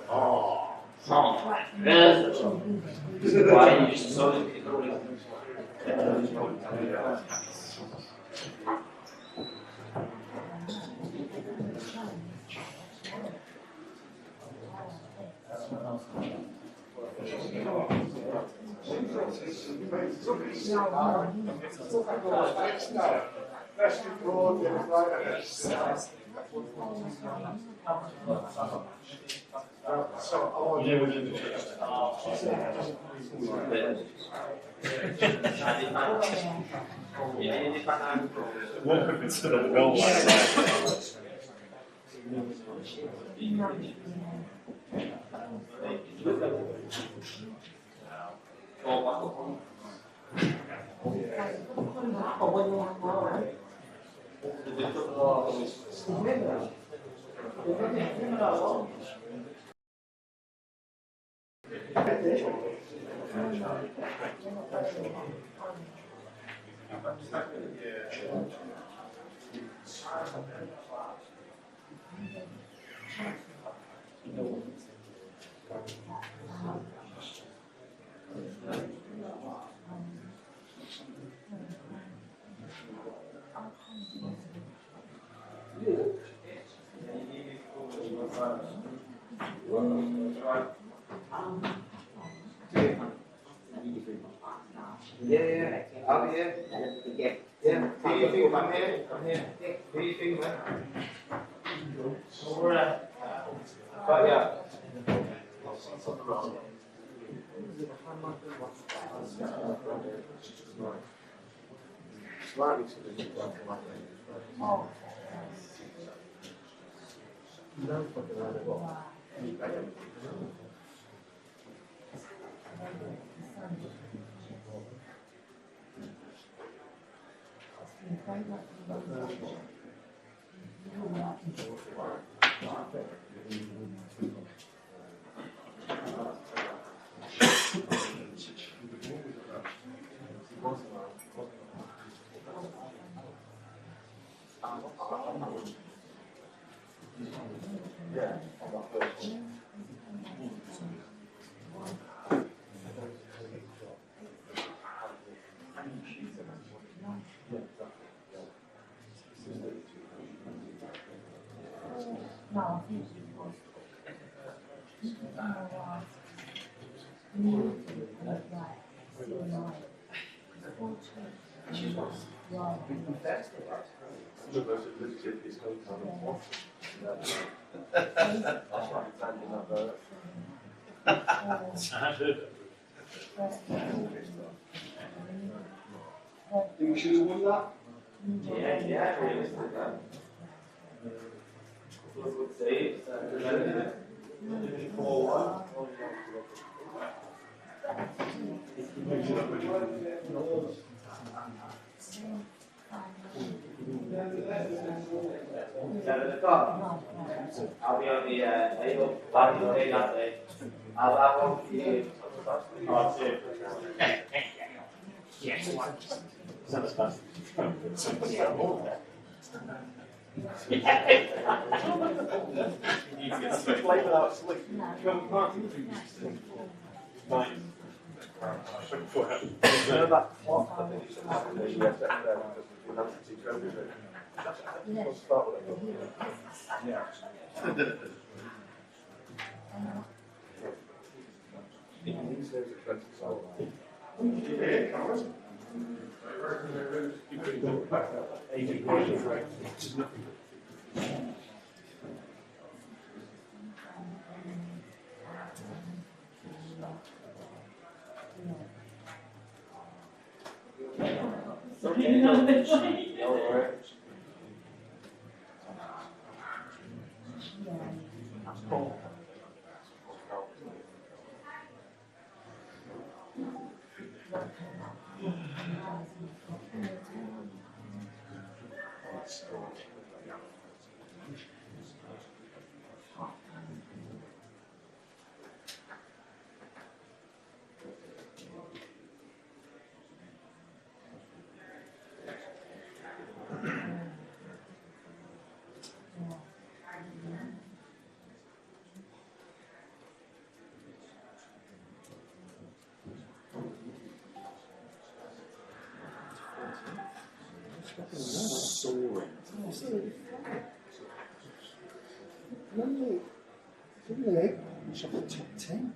Oh, beleza. Vai, só Yeah. Oh, yeah. Yeah. Do you think I'm here? I'm here. Do you think, man? But yeah. You should have won that. Yeah. Good save. 4-1. I'll be on the party day that day. I'll have one for you. Yes. Play without sleep. That clock, I think it's Soaring. Really? Shot the top 10.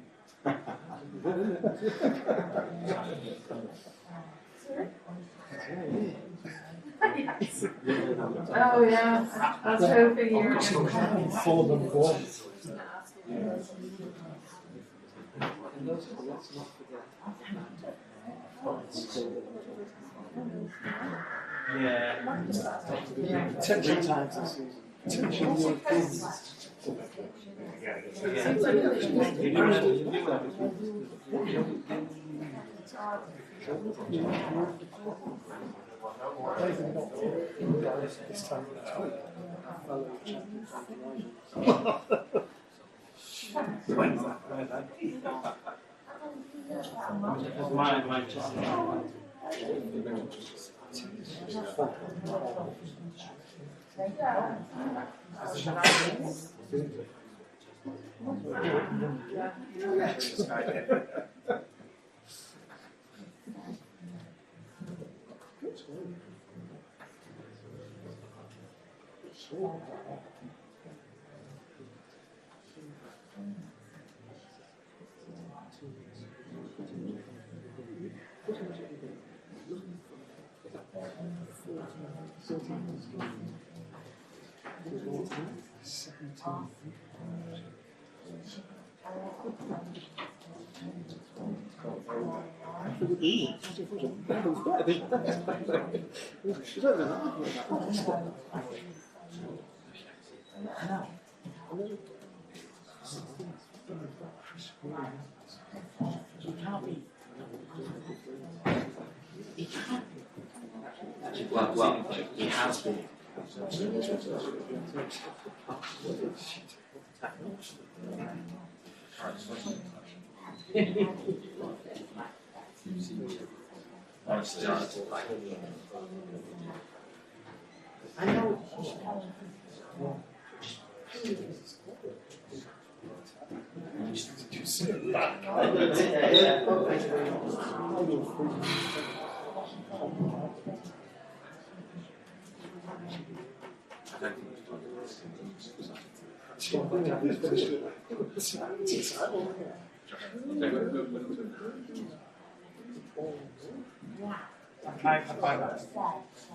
Oh yeah, I was hoping you were going to For them both. Yeah. Potential times this season. Potential Europeans. This time Well, he has been. Honestly, I know.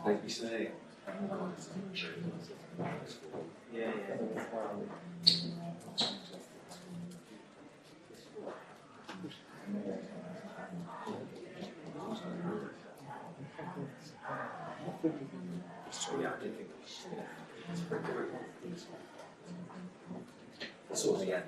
Like you say. Yeah. Sort of, yeah.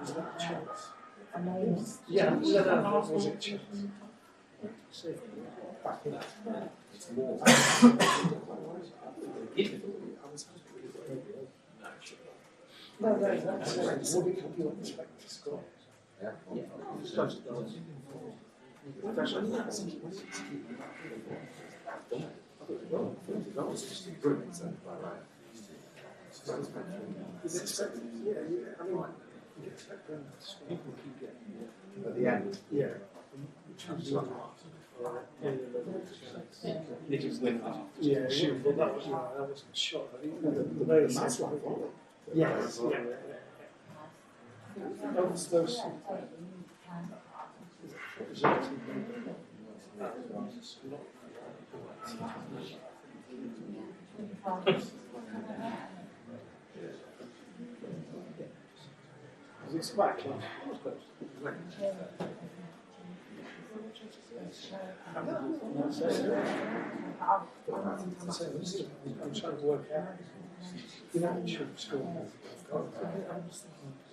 Was that chance? Yeah, was it chance? It's more. No, that's what we can expect to score. Yeah. You'd expect, yeah, I mean, you'd expect them to score. At the end. Yeah. Which was like, They just win. yeah, sure, but that was, that wasn't a shot. I think the way it's Nice one. yes, yeah. Those it's quite close. I'm trying to work out. You know, it should score. I'm just thinking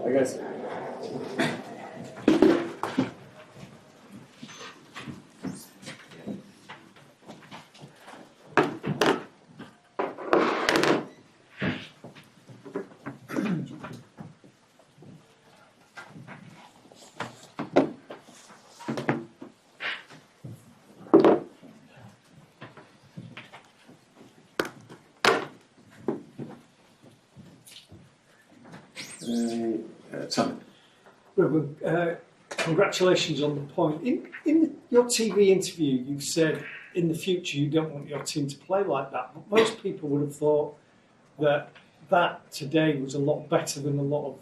I guess. Tom. Ruben, congratulations on the point. In your TV interview, you said in the future you don't want your team to play like that. But most people would have thought that today was a lot better than a lot of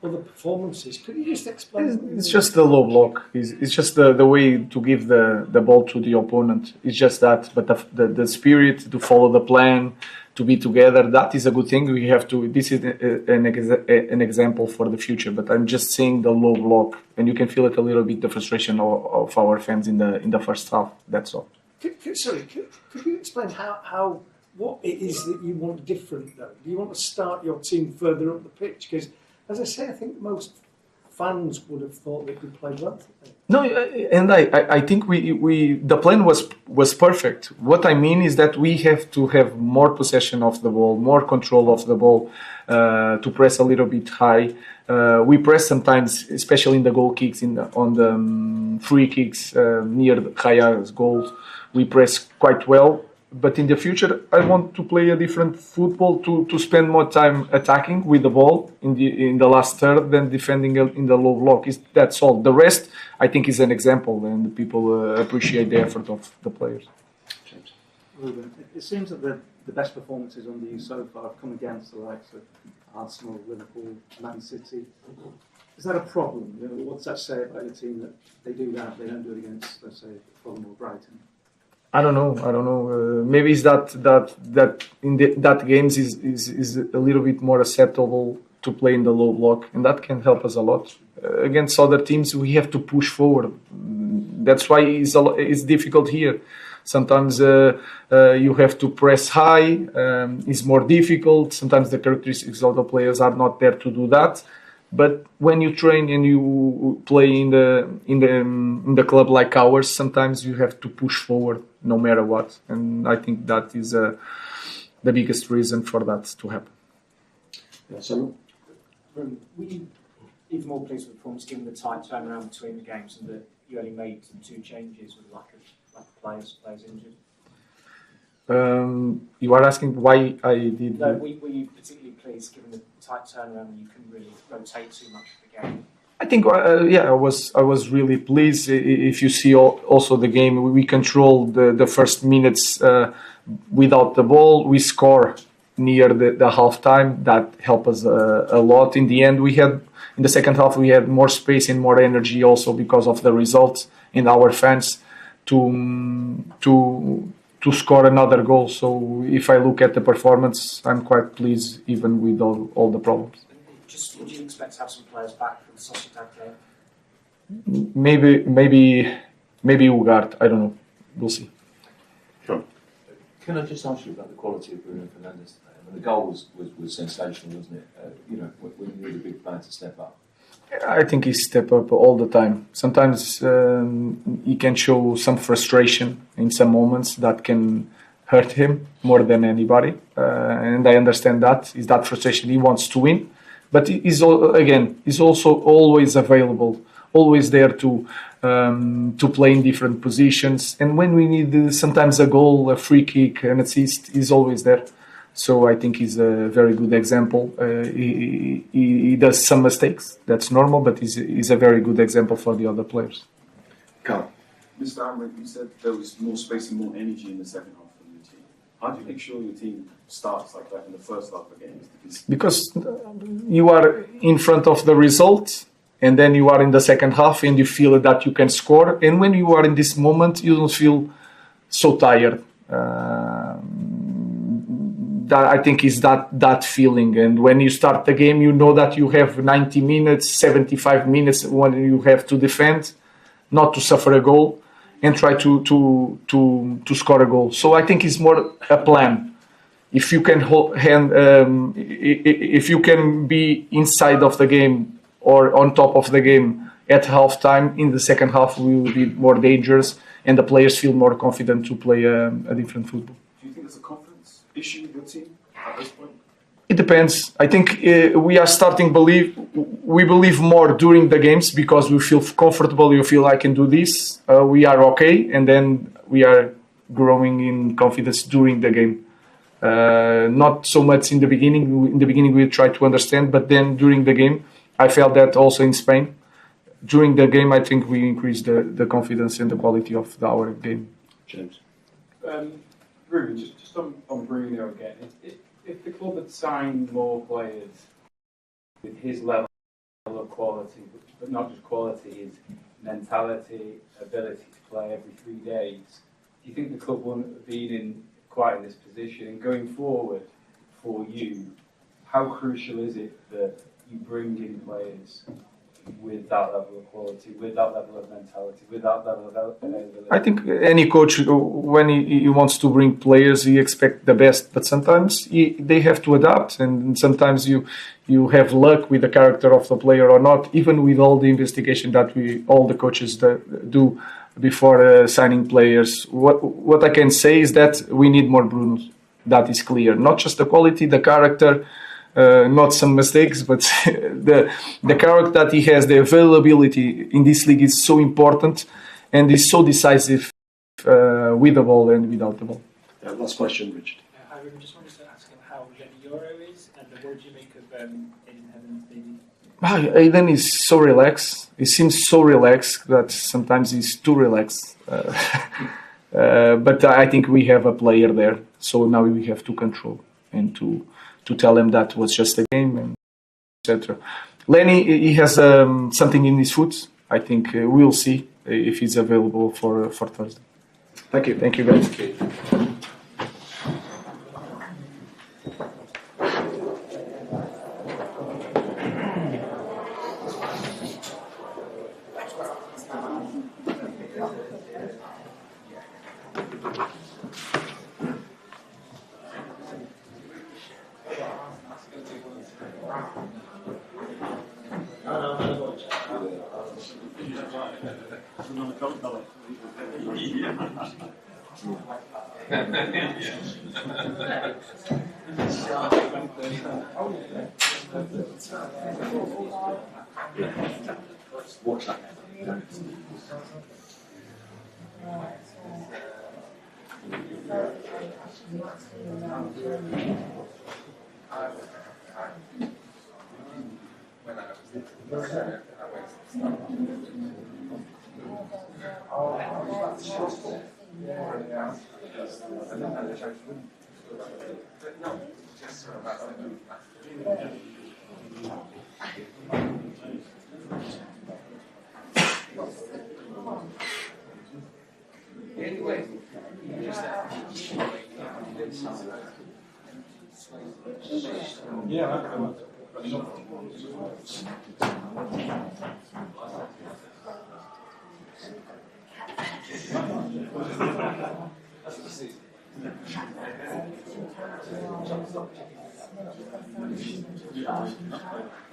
other performances. Could you just explain? It's just the low block. It's just the way to give the ball to the opponent. It's just that. But the spirit to follow the plan, to be together, that is a good thing. We have to. This is an example for the future. But I'm just saying the low block, and you can feel it a little bit, the frustration of our fans in the first half. That's all. Could you explain how what it is that you want different though? Do you want to start your team further up the pitch? Because, as I say, I think most fans would have thought that we played well today. No, and I think we the plan was perfect. What I mean is that we have to have more possession of the ball, more control of the ball, to press a little bit high. We press sometimes, especially in the goal kicks, on the free kicks near Raya's goals. We press quite well. But in the future, I want to play a different football, to spend more time attacking with the ball in the last third than defending in the low block. That's all. The rest, I think, is an example, and people appreciate the effort of the players. James. Ruben, it seems that the best performances under you so far have come against the likes of Arsenal, Liverpool, Man City. Is that a problem? You know, what's that say about your team that they do that, they don't do it against, let's say, Fulham or Brighton? I don't know. Maybe it's that in that games is a little bit more acceptable to play in the low block, and that can help us a lot. Against other teams, we have to push forward. That's why it's difficult here. Sometimes you have to press high. It's more difficult. Sometimes the characteristics of the players are not there to do that. But when you train and you play in the club like ours, sometimes you have to push forward no matter what, and I think that is the biggest reason for that to happen. Yeah, so, were you even more pleased with the performance given the tight turnaround between the games and that you only made 2 changes with lack of players injured? You are asking why I did. No, were you particularly pleased given the tight turnaround and you couldn't really rotate too much of the game? I think, I was really pleased. If you see also the game, we controlled the first minutes without the ball. We score near the half time. That helped us a lot. In the end, in the second half, we had more space and more energy also because of the results in our fans to score another goal. So if I look at the performance, I'm quite pleased even with all the problems. Just would you expect to have some players back for the Sociedad game? Maybe Ugarte. I don't know. We'll see. Sure. Can I just ask you about the quality of Bruno Fernandes today? I mean, the goal was sensational, wasn't it? When you need a big player to step up. I think he step up all the time. Sometimes he can show some frustration in some moments that can hurt him more than anybody, and I understand that. Is that frustration? He wants to win, but he's also always available, always there to play in different positions. And when we need sometimes a goal, a free kick, an assist, he's always there. So I think he's a very good example. He does some mistakes, that's normal, but he's a very good example for the other players. Carl. Mr. Amorim, you said there was more space and more energy in the second half of your team. How do you make sure your team starts like that in the first half of the game? Because you are in front of the result, and then you are in the second half, and you feel that you can score. And when you are in this moment, you don't feel so tired. That I think is that feeling, and when you start the game, you know that you have 90 minutes, 75 minutes when you have to defend, not to suffer a goal, and try to score a goal. So I think it's more a plan. If you can if you can be inside of the game or on top of the game at halftime, in the second half we will be more dangerous, and the players feel more confident to play a different football. Do you think there's a confidence issue with your team at this point? It depends. I think we are starting we believe more during the games because we feel comfortable. You feel I can do this. We are okay, and then we are growing in confidence during the game. Not so much in the beginning. In the beginning, we try to understand, but then during the game, I felt that also in Spain. During the game, I think we increased the confidence and the quality of our game. James. Ruben, just on Bruno again, if the club had signed more players with his level level of quality, but not just quality, is mentality, ability to play every 3 days. Do you think the club wouldn't have been in quite in this position? And going forward for you, how crucial is it that you bring in players with that level of quality, with that level of mentality, with that level of availability? I think any coach, when he wants to bring players, he expects the best. But sometimes they have to adapt, and sometimes you have luck with the character of the player or not. Even with all the investigation that all the coaches do before signing players, what I can say is that we need more Brunos. That is clear. Not just the quality, the character. Not some mistakes, but the character that he has, the availability in this league is so important and is so decisive with the ball and without the ball. Last question, Richard. I just wanted to ask him how the Euro is, and what do you make of Aiden Heaven's baby? Aiden is so relaxed. He seems so relaxed that sometimes he's too relaxed. But I think we have a player there, so now we have to control and to tell him that was just a game, and etc. Lenny, he has something in his foot. I think we'll see if he's available for Thursday. Thank you. Thank you, guys. Watch that.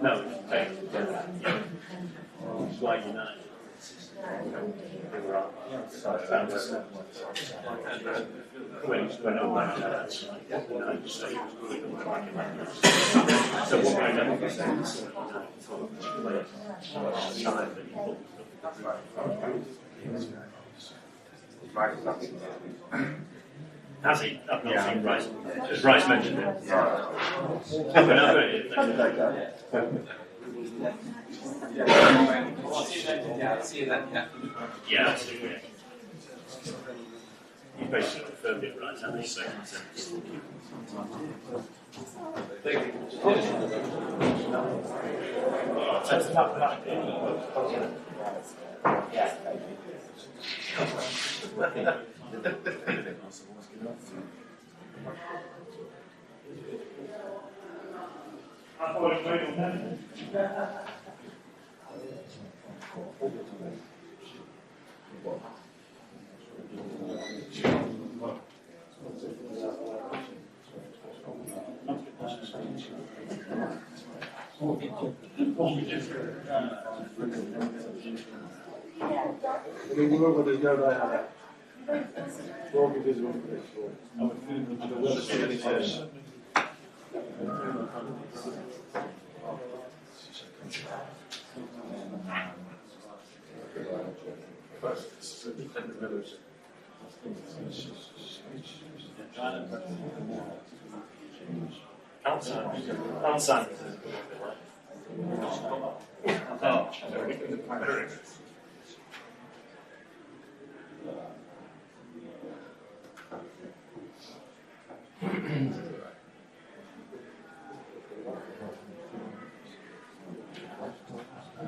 No, it's like United. When United say he was good, so what I never said is has he? I've not seen Rice. Has Rice mentioned it? Yeah, absolutely. You basically confirmed it, right? How many seconds?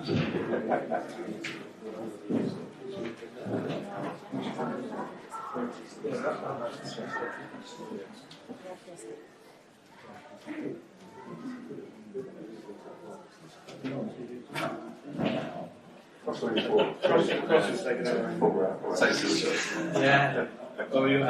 Yeah. Oh, you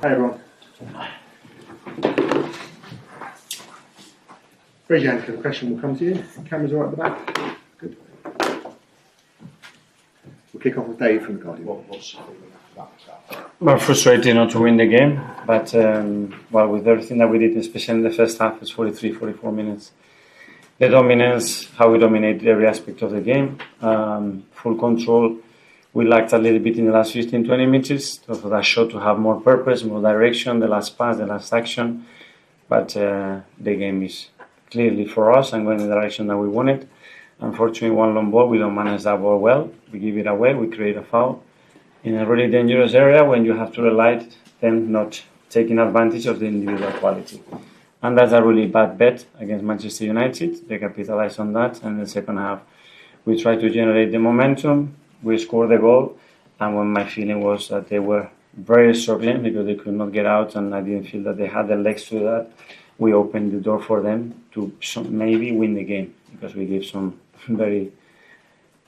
Hi everyone. Raise your hand for the question, we'll come to you. Cameras are right at the back. Good. We'll kick off with Dave from the Guardian. Well, frustrating not to win the game, but with everything that we did, especially in the first half, it's 43, 44 minutes. The dominance, how we dominated every aspect of the game, full control. We lacked a little bit in the last 15, 20 minutes for that shot to have more purpose, more direction, the last pass, the last action. But the game is clearly for us and going in the direction that we wanted. Unfortunately, one long ball, we don't manage that ball well. We give it away, we create a foul in a really dangerous area when you have to rely then not taking advantage of the individual quality. And that's a really bad bet against Manchester United. They capitalized on that, and in the second half we tried to generate the momentum. We scored the goal, and when my feeling was that they were very struggling because they could not get out, and I didn't feel that they had the legs to do that, we opened the door for them to maybe win the game because we gave some very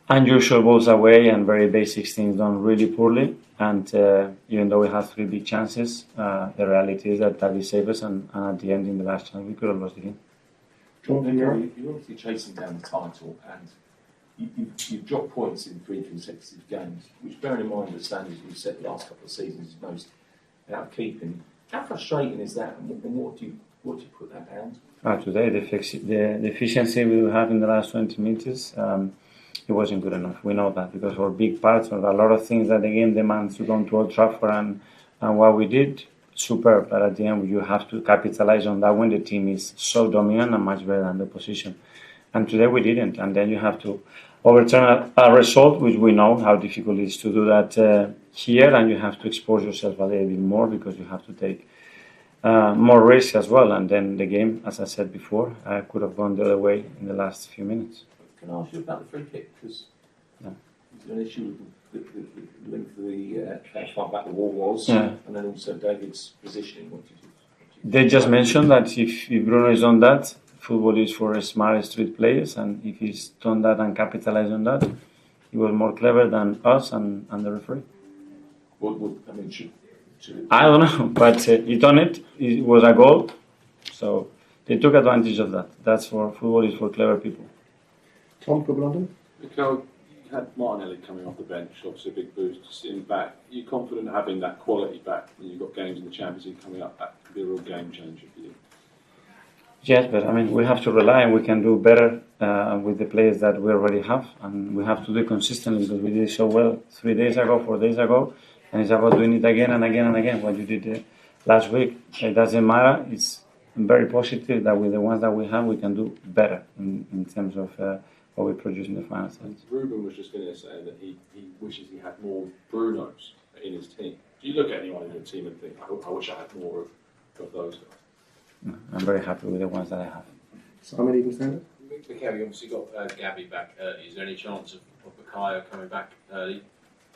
unusual balls away and very basic things done really poorly. And even though we had 3 big chances, the reality is that did save us, and at the end, in the last chance, we could have lost the game. You're obviously chasing down the title, and you've dropped points in 3 consecutive games, which, bearing in mind the standards we've set the last couple of seasons, is most out of keeping. How frustrating is that, and what do you put that down to? Today, the efficiency we have in the last 20 minutes, it wasn't good enough. We know that because for big parts of a lot of things that the game demands to go to Old Trafford, and what we did, superb. But at the end, you have to capitalize on that when the team is so dominant and much better than the position. And today we didn't. And then you have to overturn a result, which we know how difficult it is to do that here, and you have to expose yourself a little bit more because you have to take more risk as well. And then the game, as I said before, could have gone the other way in the last few minutes. Can I ask you about the free kick? Because there's an issue with the length of how far back the wall was, and then also David's positioning. They just mentioned that if Bruno is on that, football is for smart street players, and if he's done that and capitalized on that, he was more clever than us and the referee. I don't know, but he done it. It was a goal, so they took advantage of that. That's for football is for clever people. Tom from London. Mikel, you had Martinelli coming off the bench, obviously a big boost to see him back. Are you confident having that quality back when you've got games in the Champions League coming up? That could be a real game changer for you. Yes, but I mean, we have to rely and we can do better with the players that we already have, and we have to do it consistently because we did it so well 3 days ago, 4 days ago, and it's about doing it again and again and again. What you did last week, it doesn't matter. It's very positive that with the ones that we have, we can do better in terms of what we produce in the final stage. Ruben was just going to say that he wishes he had more Brunos in his team. Do you look at anyone in your team and think, I wish I had more of those guys? No, I'm very happy with the ones that I have. Simon, even stand up? Mikel, you obviously got Gabby back early. Is there any chance of Bukayo coming back early?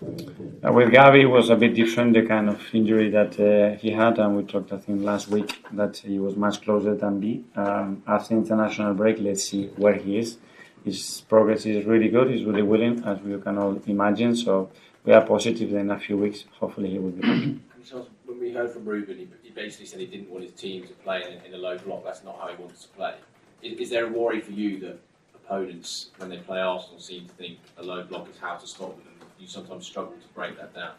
With Gavi, it was a bit different, the kind of injury that he had, and we talked, I think, last week that he was much closer than B. After international break, let's see where he is. His progress is really good, he's really willing, as we can all imagine, so we are positive that in a few weeks, hopefully he will be back. When we heard from Ruben, he basically said he didn't want his team to play in a low block, that's not how he wanted to play. Is there a worry for you that opponents, when they play Arsenal, seem to think a low block is how to stop them? You sometimes struggle to break that down.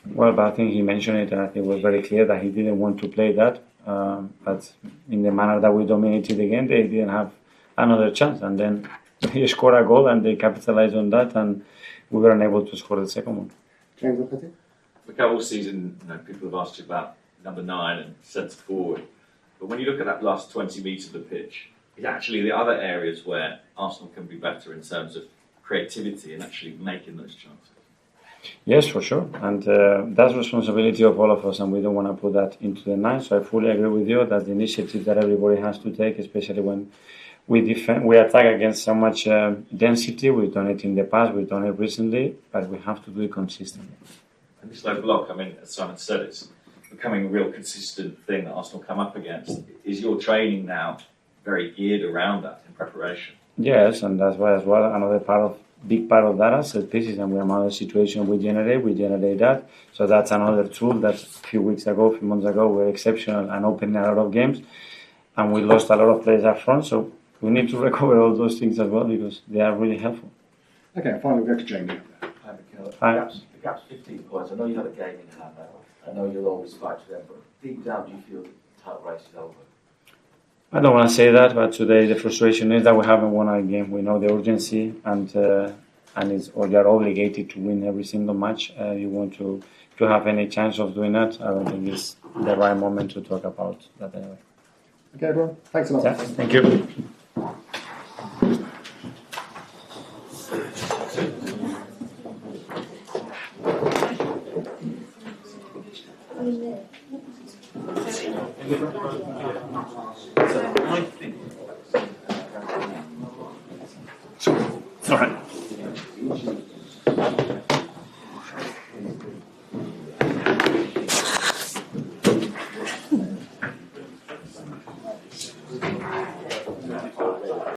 Well, but I think he mentioned it, and I think it was very clear that he didn't want to play that. But in the manner that we dominated the game, they didn't have another chance. And then he scored a goal, and they capitalized on that, and we were unable to score the second one. James, what do you think? Mikel, all season, people have asked you about number 9 and centre forward. But when you look at that last 20 metres of the pitch, it's actually the other areas where Arsenal can be better in terms of creativity and actually making those chances. Yes, for sure. And that's responsibility of all of us, and we don't want to put that into the 9. So I fully agree with you. That's the initiative that everybody has to take, especially when we defend, we attack against so much density. We've done it in the past, we've done it recently, but we have to do it consistently. And this low block, I mean, as Simon said, it's becoming a real consistent thing that Arsenal come up against. Is your training now very geared around that in preparation? Yes, and that's why as well another big part of that is set pieces, and we have another situation we generate that. So that's another tool that a few months ago, were exceptional and opening a lot of games, and we lost a lot of players up front. So we need to recover all those things as well because they are really helpful. Okay, finally we'll go to Jamie. The gap's 15 points. I know you have a game in hand now. I know you'll always fight for them, but deep down, do you feel the title race is over? I don't want to say that, but today the frustration is that we haven't won our game. We know the urgency, and you're obligated to win every single match. You want to have any chance of doing that. I don't think it's the right moment to talk about that anyway. Okay, everyone. Thanks a lot. Yeah, thank you. All right.